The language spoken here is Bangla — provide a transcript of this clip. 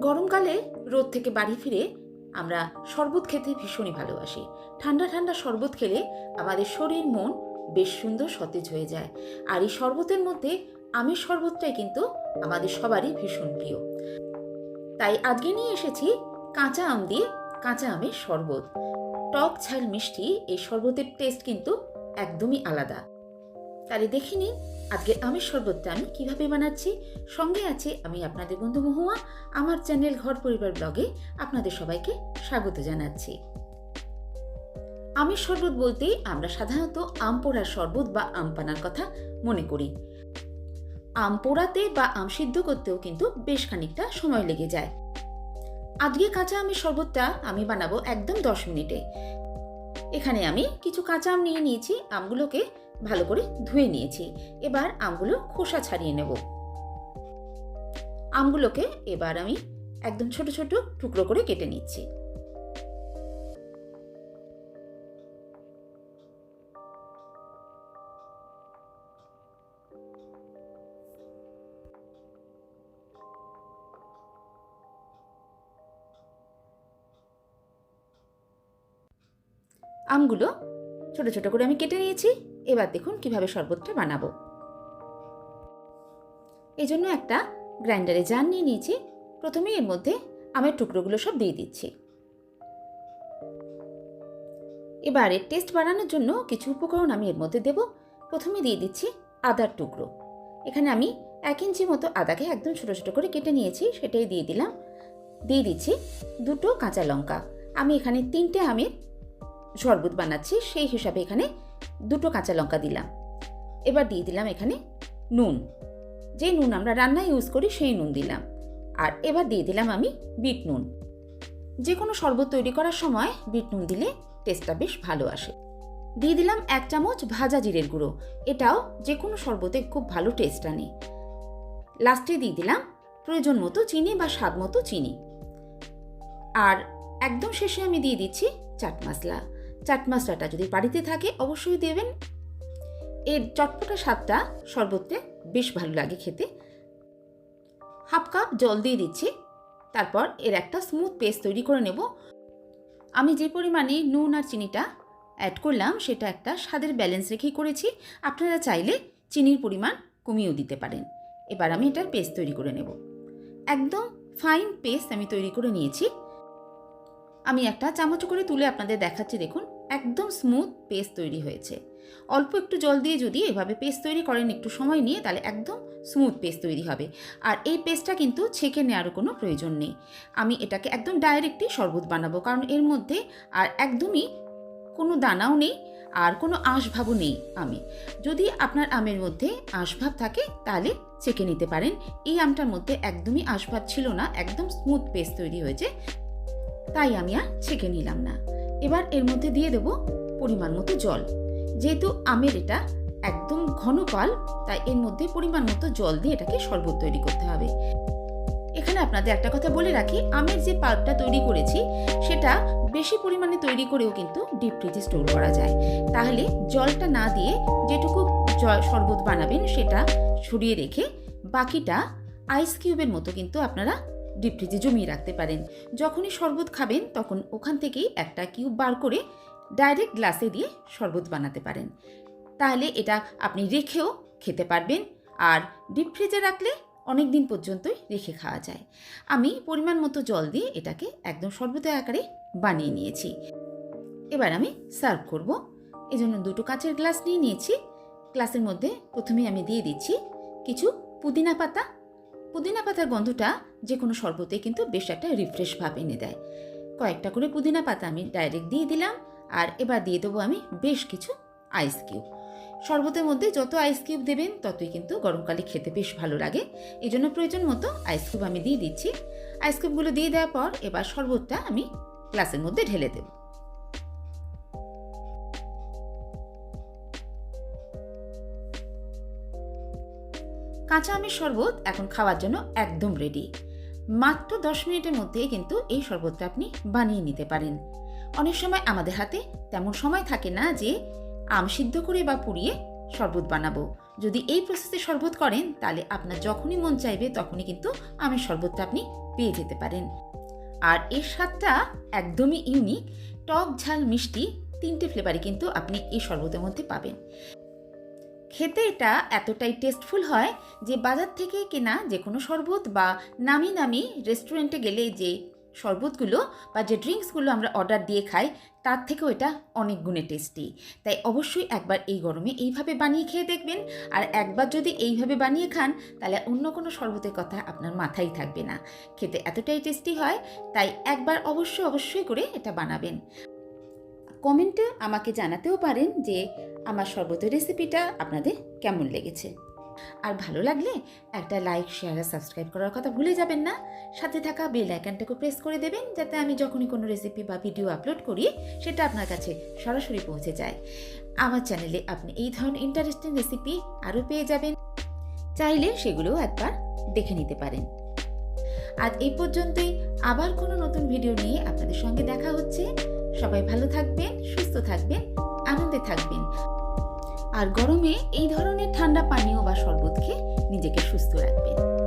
গরমকালে রোদ থেকে বাড়ি ফিরে আমরা শরবত খেতে ভীষণই ভালোবাসি। ঠান্ডা ঠান্ডা শরবত খেলে আমাদের শরীর মন বেশ সুন্দর সতেজ হয়ে যায়। আর এই শরবতের মধ্যে আমের শরবতটাই কিন্তু আমাদের সবারই ভীষণ প্রিয়। তাই আজকে নিয়ে এসেছি কাঁচা আম দিয়ে কাঁচা আমের শরবত। টক ঝাল মিষ্টি এই শরবতের টেস্ট কিন্তু একদমই আলাদা। তাহলে দেখে নিন আজকের আমের শরবতটা আমি কিভাবে বানাচ্ছি। সঙ্গে আছে আমি আপনাদের বন্ধু মহুয়া। আমার চ্যানেল ঘর পরিবার ব্লগে আপনাদের সবাইকে স্বাগত জানাচ্ছি। আমের শরবত বলতেই আমরা সাধারণত আম পোড়ার শরবত বা আম পানার কথা মনে করি। আম পোড়াতে বা আম সিদ্ধ করতেও কিন্তু বেশ খানিকটা সময় লেগে যায়। আজকে কাঁচা আমের শরবতটা আমি বানাবো একদম 10 মিনিটে। এখানে আমি কিছু কাঁচা আম নিয়ে নিয়েছি। আমগুলোকে ভালো করে ধুয়ে নিয়েছি। এবার আমগুলো খোসা ছাড়িয়ে নেব। আমগুলোকে এবার আমি একদম ছোট ছোট টুকরো করে কেটে নিচ্ছি। আমগুলো ছোট ছোট করে আমি কেটে নিয়েছি। এবার দেখুন কিভাবে শরবতটা বানাবো। এই জন্য একটা গ্রাইন্ডারে জার নিয়ে নিয়েছি। প্রথমে এর মধ্যে আমের টুকরোগুলো সব দিয়ে দিচ্ছি। এবার এর টেস্ট বাড়ানোর জন্য কিছু উপকরণ আমি এর মধ্যে দেব। প্রথমে দিয়ে দিচ্ছি আদার টুকরো। এখানে আমি 1 ইঞ্চি মতো আদাকে একদম ছোট ছোট করে কেটে নিয়েছি, সেটাই দিয়ে দিলাম। দিয়ে দিচ্ছি 2টো কাঁচা লঙ্কা। আমি এখানে 3টে আমের শরবত বানাচ্ছি, সেই হিসাবে এখানে 2টো কাঁচা লঙ্কা দিলাম। এবার দিয়ে দিলাম এখানে নুন, যে নুন আমরা রান্নায় ইউজ করি সেই নুন দিলাম। আর এবার দিয়ে দিলাম আমি বিট নুন। যে কোনো শরবত তৈরি করার সময় বিট নুন দিলে টেস্টটা বেশ ভালো আসে। দিয়ে দিলাম 1 চামচ ভাজা জিরের গুঁড়ো। এটাও যে কোনো শরবতে খুব ভালো টেস্ট আনে। লাস্টে দিয়ে দিলাম প্রয়োজন মতো চিনি বা স্বাদ মতো চিনি। আর একদম শেষে আমি দিয়ে দিচ্ছি চাট মশলা। চাট মশলাটা যদি বাড়িতে থাকে অবশ্যই দেবেন। এর চটপটা স্বাদটা শরবতে বেশ ভালো লাগে খেতে। হাফ কাপ জল দিয়ে দিচ্ছি। তারপর এর একটা স্মুথ পেস্ট তৈরি করে নেব। আমি যে পরিমাণে নুন আর চিনিটা অ্যাড করলাম সেটা একটা স্বাদের ব্যালেন্স রেখেই করেছি। আপনারা চাইলে চিনির পরিমাণ কমিয়েও দিতে পারেন। এবার আমি এটার পেস্ট তৈরি করে নেব। একদম ফাইন পেস্ট আমি তৈরি করে নিয়েছি। আমি একটা চামচ করে তুলে আপনাদের দেখাচ্ছি। দেখুন একদম স্মুথ পেস্ট তৈরি হয়েছে। অল্প একটু জল দিয়ে যদি এভাবে পেস্ট তৈরি করেন একটু সময় নিয়ে, তাহলে একদম স্মুথ পেস্ট তৈরি হবে। আর এই পেস্টটা কিন্তু ছেঁকে নেওয়ারও কোনো প্রয়োজন নেই। আমি এটাকে একদম ডাইরেক্টই শরবত বানাবো, কারণ এর মধ্যে আর একদমই কোনো দানাও নেই আর কোনো আঁশভাবও নেই আমে। যদি আপনার আমের মধ্যে আঁশভাব থাকে তাহলে ছেঁকে নিতে পারেন। এই আমটার মধ্যে একদমই আঁশভাব ছিল না, একদম স্মুথ পেস্ট তৈরি হয়েছে, তাই আমি আর ছেঁকে নিলাম না। এবার এর মধ্যে দিয়ে দেব পরিমাণ মতো জল। যেহেতু আমের এটা একদম ঘন পাল, তাই এর মধ্যে পরিমাণ মতো জল দিয়ে এটাকে শরবত তৈরি করতে হবে। এখানে আপনাদের একটা কথা বলে রাখি, আমের যে পাল্পটা তৈরি করেছি সেটা বেশি পরিমাণে তৈরি করেও কিন্তু ডিপ ফ্রিজে স্টোর করা যায়। তাহলে জলটা না দিয়ে যেটুকু শরবত বানাবেন সেটা ছড়িয়ে রেখে বাকিটা আইস কিউবের মতো কিন্তু আপনারা ডিপ ফ্রিজে জমিয়ে রাখতে পারেন। যখনই শরবত খাবেন তখন ওখান থেকেই একটা কিউব বার করে ডাইরেক্ট গ্লাসে দিয়ে শরবত বানাতে পারেন। তাহলে এটা আপনি রেখেও খেতে পারবেন। আর ডিপ ফ্রিজে রাখলে অনেক দিন পর্যন্তই রেখে খাওয়া যায়। আমি পরিমাণ মতো জল দিয়ে এটাকে একদম শরবতের আকারে বানিয়ে নিয়েছি। এবার আমি সার্ভ করব। এজন্য 2টো কাঁচের গ্লাস নিয়ে নিয়েছি। গ্লাসের মধ্যে প্রথমে আমি দিয়ে দিচ্ছি কিছু পুদিনা পাতা। পুদিনা পাতার গন্ধটা যে কোনো শরবতে কিন্তু বেশ একটা রিফ্রেশ ভাব এনে দেয়। কয়েকটা করে পুদিনা পাতা আমি ডাইরেক্ট দিয়ে দিলাম। আর এবার দিয়ে দেবো আমি বেশ কিছু আইস কিউব। শরবতের মধ্যে যত আইস কিউব দেবেন ততই কিন্তু গরমকালে খেতে বেশ ভালো লাগে। এই জন্য প্রয়োজন মতো আইস কিউব আমি দিয়ে দিচ্ছি। আইস কিউবগুলো দিয়ে দেওয়ার পর এবার শরবতটা আমি গ্লাসের মধ্যে ঢেলে দেব। কাঁচা আমের শরবত এখন খাওয়ার জন্য একদম রেডি। মাত্র 10 মিনিটের মধ্যে কিন্তু এই শরবতটা আপনি বানিয়ে নিতে পারেন। অনেক সময় আমাদের হাতে তেমন সময় থাকে না যে আম সিদ্ধ করে বা পুড়িয়ে শরবত বানাবো। যদি এই প্রসেসে শরবত করেন তাহলে আপনার যখনই মন চাইবে তখনই কিন্তু আমের শরবতটা আপনি পেয়ে যেতে পারেন। আর এর স্বাদটা একদমই ইউনিক, টক ঝাল মিষ্টি 3টে ফ্লেভারই কিন্তু আপনি এই শরবতের মধ্যে পাবেন। খেতে এটা এতটাই টেস্টফুল হয় যে বাজার থেকে কেনা যে কোনো শরবত বা নামি নামি রেস্টুরেন্টে গেলে যে শরবতগুলো বা যে ড্রিঙ্কসগুলো আমরা অর্ডার দিয়ে খাই তার থেকেও এটা অনেক গুণে টেস্টি। তাই অবশ্যই একবার এই গরমে এইভাবে বানিয়ে খেয়ে দেখবেন। আর একবার যদি এইভাবে বানিয়ে খান তাহলে অন্য কোনো শরবতের কথা আপনার মাথায় থাকবে না। খেতে এতটাই টেস্টি হয়, তাই একবার অবশ্যই করে এটা বানাবেন। কমেন্টে আমাকে জানাতেও পারেন যে আমার শরবতের রেসিপিটা আপনাদের কেমন লেগেছে। আর ভালো লাগলে একটা লাইক, শেয়ার আর সাবস্ক্রাইব করার কথা ভুলে যাবেন না। সাথে থাকা বেল আইকনটাকে প্রেস করে দেবেন যাতে আমি যখনই কোনো রেসিপি বা ভিডিও আপলোড করি সেটা আপনার কাছে সরাসরি পৌঁছে যায়। আমার চ্যানেলে আপনি এই ধরনের ইন্টারেস্টিং রেসিপি আরও পেয়ে যাবেন, চাইলে সেগুলোও একবার দেখে নিতে পারেন। আজ এই পর্যন্তই, আবার কোনো নতুন ভিডিও নিয়ে আপনাদের সঙ্গে দেখা হচ্ছে। সবাই ভালো থাকবেন, সুস্থ থাকবেন, আনন্দে থাকবেন। আর গরমে এই ধরনের ঠান্ডা পানীয় বা শরবত খেয়ে নিজেকে সুস্থ রাখবেন।